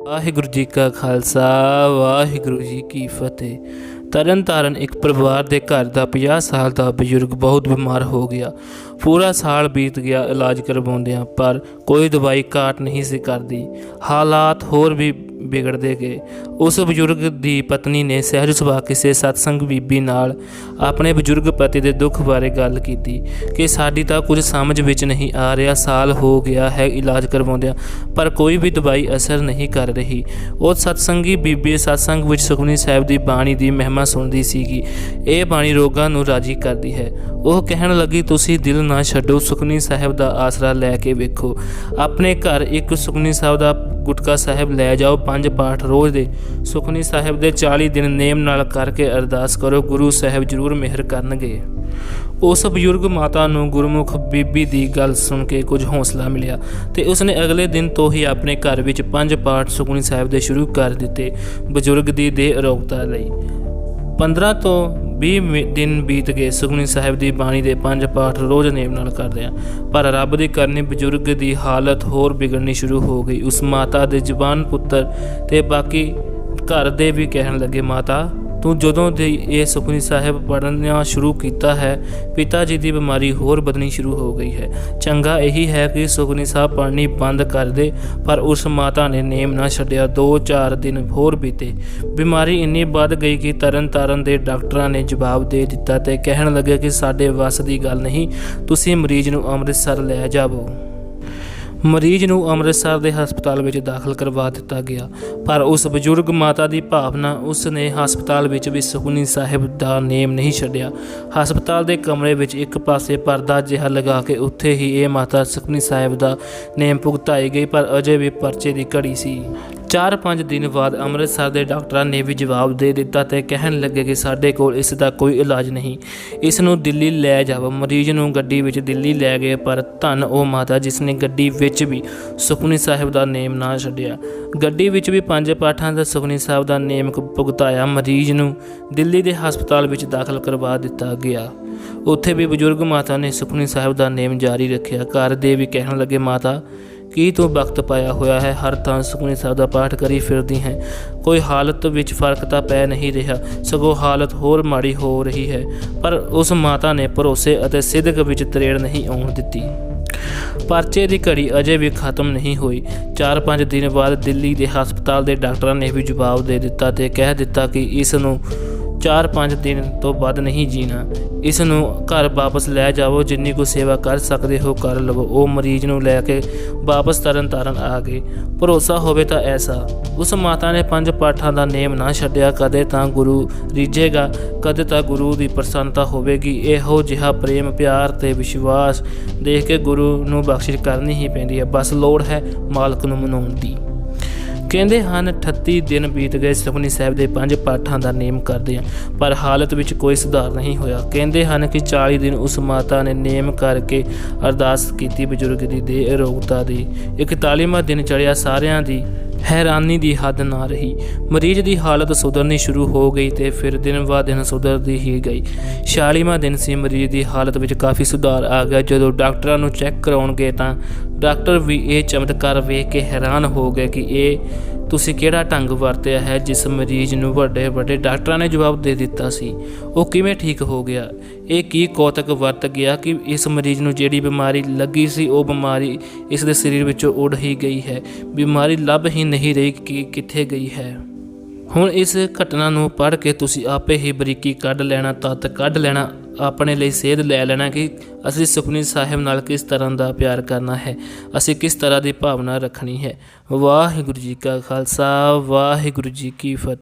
ਵਾਹਿਗੁਰੂ ਜੀ ਕਾ ਖਾਲਸਾ ਵਾਹਿਗੁਰੂ ਜੀ ਕੀ ਫਤਿਹ। ਤਰਨ ਤਾਰਨ ਇੱਕ ਪਰਿਵਾਰ ਦੇ ਘਰ ਦਾ 50 ਸਾਲ ਦਾ ਬਜ਼ੁਰਗ ਬਹੁਤ ਬਿਮਾਰ ਹੋ ਗਿਆ। ਪੂਰਾ ਸਾਲ ਬੀਤ ਗਿਆ ਇਲਾਜ ਕਰਵਾਉਂਦਿਆਂ, ਪਰ ਕੋਈ ਦਵਾਈ ਘਾਟ ਨਹੀਂ ਸੀ ਕਰਦੀ। ਹਾਲਾਤ ਹੋਰ ਵੀ ਵਿਗੜਦੇ ਗਏ। ਉਸ ਬਜ਼ੁਰਗ ਦੀ ਪਤਨੀ ਨੇ ਸਹਿਜ ਸੁਭਾਅ ਕਿਸੇ ਸਤਸੰਗ ਬੀਬੀ ਨਾਲ ਆਪਣੇ ਬਜ਼ੁਰਗ ਪਤੀ ਦੇ ਦੁੱਖ ਬਾਰੇ ਗੱਲ ਕੀਤੀ ਕਿ ਸਾਡੀ ਤਾਂ ਕੁਝ ਸਮਝ ਵਿੱਚ ਨਹੀਂ ਆ ਰਿਹਾ, ਸਾਲ ਹੋ ਗਿਆ ਹੈ ਇਲਾਜ ਕਰਵਾਉਂਦਿਆਂ, ਪਰ ਕੋਈ ਵੀ ਦਵਾਈ ਅਸਰ ਨਹੀਂ ਕਰ ਰਹੀ। ਉਹ ਸਤਸੰਗੀ ਬੀਬੀ ਸਤਸੰਗ ਵਿੱਚ ਸੁਖਮਨੀ ਸਾਹਿਬ ਦੀ ਬਾਣੀ ਦੀ ਮਹਿਮਾ ਸੁਣਦੀ ਸੀਗੀ। ਇਹ ਬਾਣੀ ਰੋਗਾਂ ਨੂੰ ਰਾਜੀ ਕਰਦੀ ਹੈ। ਉਹ ਕਹਿਣ ਲੱਗੀ, ਤੁਸੀਂ ਦਿਲ ਨਾ ਛੱਡੋ, ਸੁਖਮਨੀ ਸਾਹਿਬ ਦਾ ਆਸਰਾ ਲੈ ਕੇ ਵੇਖੋ। ਆਪਣੇ ਘਰ ਇੱਕ ਸੁਖਮਨੀ ਸਾਹਿਬ ਦਾ ਗੁਟਕਾ ਸਾਹਿਬ ਲੈ ਜਾਓ, 5 ਪਾਠ ਰੋਜ਼ ਦੇ ਸੁਖਮਨੀ ਸਾਹਿਬ ਦੇ 40 ਦਿਨ ਨੇਮ ਨਾਲ ਕਰਕੇ ਅਰਦਾਸ ਕਰੋ, ਗੁਰੂ ਸਾਹਿਬ ਜ਼ਰੂਰ ਮਿਹਰ ਕਰਨਗੇ। ਉਸ ਬਜ਼ੁਰਗ ਮਾਤਾ ਨੂੰ ਗੁਰਮੁਖ ਬੀਬੀ ਦੀ ਗੱਲ ਸੁਣ ਕੇ ਕੁਝ ਹੌਸਲਾ ਮਿਲਿਆ ਤੇ ਉਸਨੇ ਅਗਲੇ ਦਿਨ ਤੋਂ ਹੀ ਆਪਣੇ ਘਰ ਵਿੱਚ 5 ਪਾਠ ਸੁਖਮਨੀ ਸਾਹਿਬ ਦੇ ਸ਼ੁਰੂ ਕਰ ਦਿੱਤੇ। ਬਜ਼ੁਰਗ ਦੀ ਦੇਹ ਅਰੋਗਤਾ ਲਈ 15 ਤੋਂ 20 ਦਿਨ ਬੀਤ ਗਏ। ਸੁਖਮਨੀ ਸਾਹਿਬ ਦੀ ਬਾਣੀ ਦੇ 5 ਪਾਠ ਰੋਜ਼ ਨੇਮ ਨਾਲ ਕਰਦੇ ਆ, ਪਰ ਰੱਬ ਦੀ ਕਰਨੀ ਬਜ਼ੁਰਗ ਦੀ ਹਾਲਤ ਹੋਰ ਵਿਗੜਨੀ ਸ਼ੁਰੂ ਹੋ ਗਈ। ਉਸ ਮਾਤਾ ਦੇ ਜਵਾਨ ਪੁੱਤਰ ਤੇ ਬਾਕੀ ਘਰ ਦੇ ਵੀ ਕਹਿਣ ਲੱਗੇ, ਮਾਤਾ ਤੂੰ ਜਦੋਂ ਦੀ ਇਹ ਸੁਖਮਨੀ ਸਾਹਿਬ ਪੜ੍ਹਨਾ ਸ਼ੁਰੂ ਕੀਤਾ ਹੈ, ਪਿਤਾ ਜੀ ਦੀ ਬਿਮਾਰੀ ਹੋਰ ਵਧਣੀ ਸ਼ੁਰੂ ਹੋ ਗਈ ਹੈ। ਚੰਗਾ ਇਹੀ ਹੈ ਕਿ ਸੁਖਮਨੀ ਸਾਹਿਬ ਪੜ੍ਹਨੀ ਬੰਦ ਕਰ ਦੇ, ਪਰ ਉਸ ਮਾਤਾ ਨੇ ਨੇਮ ਨਾ ਛੱਡਿਆ। 2-4 ਦਿਨ ਹੋਰ ਬੀਤੇ। ਬਿਮਾਰੀ ਇੰਨੀ ਵੱਧ ਗਈ ਕਿ ਤਰਨ ਤਾਰਨ ਦੇ ਡਾਕਟਰਾਂ ਨੇ ਜਵਾਬ ਦੇ ਦਿੱਤਾ ਤੇ ਕਹਿਣ ਲੱਗੇ ਕਿ ਸਾਡੇ ਵੱਸ ਦੀ ਗੱਲ ਨਹੀਂ, ਤੁਸੀਂ ਮਰੀਜ਼ ਨੂੰ ਅੰਮ੍ਰਿਤਸਰ ਲੈ ਜਾਵੋ। ਮਰੀਜ਼ ਨੂੰ ਅੰਮ੍ਰਿਤਸਰ ਦੇ ਹਸਪਤਾਲ ਵਿੱਚ ਦਾਖਲ ਕਰਵਾ ਦਿੱਤਾ ਗਿਆ, ਪਰ ਉਸ ਬਜ਼ੁਰਗ ਮਾਤਾ ਦੀ ਭਾਵਨਾ, ਉਸ ਨੇ ਹਸਪਤਾਲ ਵਿੱਚ ਵੀ ਸੁਖਮਨੀ ਸਾਹਿਬ ਦਾ ਨੇਮ ਨਹੀਂ ਛੱਡਿਆ। ਹਸਪਤਾਲ ਦੇ ਕਮਰੇ ਵਿੱਚ ਇੱਕ ਪਾਸੇ ਪਰਦਾ ਜਿਹਾ ਲਗਾ ਕੇ ਉੱਥੇ ਹੀ ਇਹ ਮਾਤਾ ਸੁਖਮਨੀ ਸਾਹਿਬ ਦਾ ਨੇਮ ਭੁਗਤਾਈ ਗਈ, ਪਰ ਅਜੇ ਵੀ ਪਰਚੇ ਦੀ ਘੜੀ ਸੀ। 4-5 ਦਿਨ ਬਾਅਦ ਅੰਮ੍ਰਿਤਸਰ ਦੇ ਡਾਕਟਰਾਂ ਨੇ ਵੀ ਜਵਾਬ ਦੇ ਦਿੱਤਾ ਤੇ ਕਹਿਣ ਲੱਗੇ ਕਿ ਸਾਡੇ ਕੋਲ ਇਸ ਦਾ ਕੋਈ ਇਲਾਜ ਨਹੀਂ, ਇਸ ਨੂੰ ਦਿੱਲੀ ਲੈ ਜਾਵੋ। ਮਰੀਜ਼ ਨੂੰ ਗੱਡੀ ਵਿੱਚ ਦਿੱਲੀ ਲੈ ਗਏ, ਪਰ ਧੰਨ ਉਹ ਮਾਤਾ ਜਿਸ ਨੇ ਗੱਡੀ ਵਿੱਚ ਵੀ ਸੁਖਮਨੀ ਸਾਹਿਬ ਦਾ ਨੇਮ ਨਾ ਛੱਡਿਆ। ਗੱਡੀ ਵਿੱਚ ਵੀ 5 ਪਾਠਾਂ ਦਾ ਸੁਖਮਨੀ ਸਾਹਿਬ ਦਾ ਨੇਮ ਭੁਗਤਾਇਆ। ਮਰੀਜ਼ ਨੂੰ ਦਿੱਲੀ ਦੇ ਹਸਪਤਾਲ ਵਿੱਚ ਦਾਖਲ ਕਰਵਾ ਦਿੱਤਾ ਗਿਆ। ਉੱਥੇ ਵੀ ਬਜ਼ੁਰਗ ਮਾਤਾ ਨੇ ਸੁਖਮਨੀ ਸਾਹਿਬ ਦਾ ਨੇਮ ਜਾਰੀ ਰੱਖਿਆ। ਘਰ ਦੇ ਵੀ ਕਹਿਣ ਲੱਗੇ, ਮਾਤਾ ਕੀ ਤੂੰ ਵਕਤ ਪਾਇਆ ਹੋਇਆ ਹੈ, ਹਰ ਥਾਂ ਸੁਖਮਨੀ ਸਾਹਿਬ ਦਾ ਪਾਠ ਕਰੀ ਫਿਰਦੀ ਹੈ, ਕੋਈ ਹਾਲਤ ਵਿੱਚ ਫਰਕ ਤਾਂ ਪੈ ਨਹੀਂ ਰਿਹਾ, ਸਗੋਂ ਹਾਲਤ ਹੋਰ ਮਾੜੀ ਹੋ ਰਹੀ ਹੈ। ਪਰ ਉਸ ਮਾਤਾ ਨੇ ਭਰੋਸੇ ਅਤੇ ਸਿਦਕ ਵਿੱਚ ਤਰੇੜ ਨਹੀਂ ਆਉਣ ਦਿੱਤੀ। ਪਰਚੇ ਦੀ ਘੜੀ ਅਜੇ ਵੀ ਖਤਮ ਨਹੀਂ ਹੋਈ। 4-5 ਦਿਨ ਬਾਅਦ ਦਿੱਲੀ ਦੇ ਹਸਪਤਾਲ ਦੇ ਡਾਕਟਰਾਂ ਨੇ ਵੀ ਜਵਾਬ ਦੇ ਦਿੱਤਾ ਤੇ ਕਹਿ ਦਿੱਤਾ ਕਿ ਇਸ ਨੂੰ 4-5 ਦਿਨ ਤੋਂ ਵੱਧ ਨਹੀਂ ਜੀਣਾ, ਇਸ ਨੂੰ ਘਰ ਵਾਪਸ ਲੈ ਜਾਵੋ, ਜਿੰਨੀ ਕੁ ਸੇਵਾ ਕਰ ਸਕਦੇ ਹੋ ਕਰ ਲਵੋ। ਉਹ ਮਰੀਜ਼ ਨੂੰ ਲੈ ਕੇ ਵਾਪਸ ਤਰਨ ਤਾਰਨ ਆ ਗਏ। ਭਰੋਸਾ ਹੋਵੇ ਤਾਂ ਐਸਾ, ਉਸ ਮਾਤਾ ਨੇ 5 ਪਾਠਾਂ ਦਾ ਨੇਮ ਨਾ ਛੱਡਿਆ। ਕਦੇ ਤਾਂ ਗੁਰੂ ਰੀਝੇਗਾ, ਕਦੇ ਤਾਂ ਗੁਰੂ ਦੀ ਪ੍ਰਸੰਨਤਾ ਹੋਵੇਗੀ। ਇਹੋ ਜਿਹਾ ਪ੍ਰੇਮ, ਪਿਆਰ ਤੇ ਵਿਸ਼ਵਾਸ ਦੇਖ ਕੇ ਗੁਰੂ ਨੂੰ ਬਖਸ਼ਿਸ਼ ਕਰਨੀ ਹੀ ਪੈਂਦੀ ਹੈ। ਬਸ ਲੋੜ ਹੈ ਮਾਲਕ ਨੂੰ ਮਨਾਉਣ ਦੀ। ਕਹਿੰਦੇ ਹਨ 38 ਦਿਨ ਬੀਤ ਗਏ ਸੁਖਮਨੀ ਸਾਹਿਬ ਦੇ 5 ਪਾਠਾਂ ਦਾ ਨੇਮ ਕਰਦਿਆਂ, ਪਰ ਹਾਲਤ ਵਿੱਚ ਕੋਈ ਸੁਧਾਰ ਨਹੀਂ ਹੋਇਆ। ਕਹਿੰਦੇ ਹਨ ਕਿ 40 ਦਿਨ ਉਸ ਮਾਤਾ ਨੇ ਨੇਮ ਕਰਕੇ ਅਰਦਾਸ ਕੀਤੀ ਬਜ਼ੁਰਗ ਦੀ ਦੇਹ ਅਰੋਗਤਾ ਦੀ। 41ਵਾਂ ਦਿਨ ਚੜ੍ਹਿਆ, ਸਾਰਿਆਂ ਦੀ ਹੈਰਾਨੀ ਦੀ ਹੱਦ ਨਾ ਰਹੀ। ਮਰੀਜ਼ ਦੀ ਹਾਲਤ ਸੁਧਰਨੀ ਸ਼ੁਰੂ ਹੋ ਗਈ ਤੇ ਫਿਰ ਦਿਨ ਬਾਅਦ ਦਿਨ ਸੁਧਰਦੀ ਹੀ ਗਈ। 46ਵਾਂ ਦਿਨ ਸੀ। ਮਰੀਜ਼ ਦੀ ਹਾਲਤ ਵਿੱਚ ਕਾਫੀ ਸੁਧਾਰ ਆ ਗਿਆ। ਜਦੋਂ ਡਾਕਟਰਾਂ ਨੂੰ ਚੈੱਕ ਕਰਾਉਣ ਗਏ ਤਾਂ ਡਾਕਟਰ ਵੀ ਇਹ ਚਮਤਕਾਰ ਵੇਖ ਕੇ ਹੈਰਾਨ ਹੋ ਗਏ ਕਿ ਇਹ ਤੁਸੀਂ ਕਿਹੜਾ ਢੰਗ ਵਰਤਿਆ ਹੈ। ਜਿਸ ਮਰੀਜ਼ ਨੂੰ ਵੱਡੇ ਡਾਕਟਰਾਂ ਨੇ ਜਵਾਬ ਦੇ ਦਿੱਤਾ ਸੀ, ਉਹ ਕਿਵੇਂ ਠੀਕ ਹੋ ਗਿਆ। ਇਹ ਕੀ ਕੌਤਕ ਵਰਤ ਗਿਆ ਕਿ ਇਸ ਮਰੀਜ਼ ਨੂੰ ਜਿਹੜੀ ਬਿਮਾਰੀ ਲੱਗੀ ਸੀ, ਉਹ ਬਿਮਾਰੀ ਇਸ ਦੇ ਸਰੀਰ ਵਿੱਚੋਂ ਉੱਡ ਹੀ ਗਈ ਹੈ। ਬਿਮਾਰੀ ਲੱਭ ਹੀ ਨਹੀਂ ਰਹੀ ਕਿ ਕਿੱਥੇ ਗਈ ਹੈ। ਹੁਣ ਇਸ ਘਟਨਾ ਨੂੰ ਪੜ੍ਹ ਕੇ ਤੁਸੀਂ ਆਪੇ ਹੀ ਬਰੀਕੀ ਕੱਢ ਲੈਣਾ, ਤੱਤ ਕੱਢ ਲੈਣਾ, ਆਪਣੇ ਲਈ ਸੇਧ ਲੈ ਲੈਣਾ ਕਿ ਅਸੀਂ ਸੁਖਮਨੀ ਸਾਹਿਬ ਨਾਲ ਕਿਸ ਤਰ੍ਹਾਂ ਦਾ ਪਿਆਰ ਕਰਨਾ ਹੈ, ਅਸੀਂ ਕਿਸ ਤਰ੍ਹਾਂ ਦੀ ਭਾਵਨਾ ਰੱਖਣੀ ਹੈ। ਵਾਹਿਗੁਰੂ ਜੀ ਕਾ ਖਾਲਸਾ, ਵਾਹਿਗੁਰੂ ਜੀ ਕੀ ਫਤਿਹ।